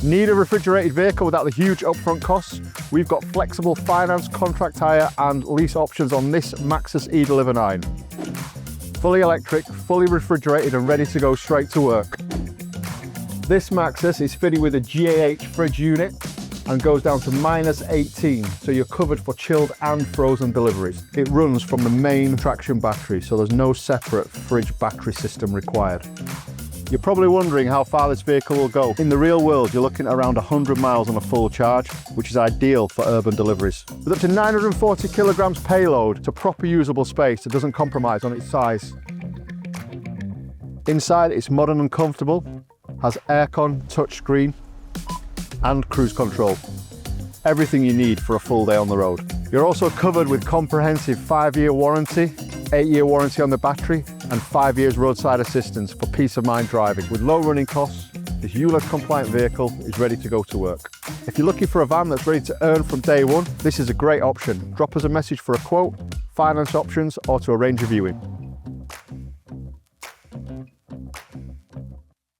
Need a refrigerated vehicle without the huge upfront costs? We've got flexible finance, contract hire and lease options on this Maxus eDeliver 9. Fully electric, fully refrigerated and ready to go straight to work. This Maxus is fitted with a GAH fridge unit and goes down to -18, so you're covered for chilled and frozen deliveries. It runs from the main traction battery, so there's no separate fridge battery system required. You're probably wondering how far this vehicle will go. In the real world, you're looking at around 100 miles on a full charge, which is ideal for urban deliveries. With up to 940 kilograms payload, it's a proper usable space that doesn't compromise on its size. Inside, it's modern and comfortable, has aircon, touchscreen, and cruise control. Everything you need for a full day on the road. You're also covered with comprehensive 5-year warranty, 8-year warranty on the battery, and 5 years roadside assistance for peace of mind driving. With low running costs, this ULEZ compliant vehicle is ready to go to work. If you're looking for a van that's ready to earn from day one, this is a great option. Drop us a message for a quote, finance options, or to arrange a viewing.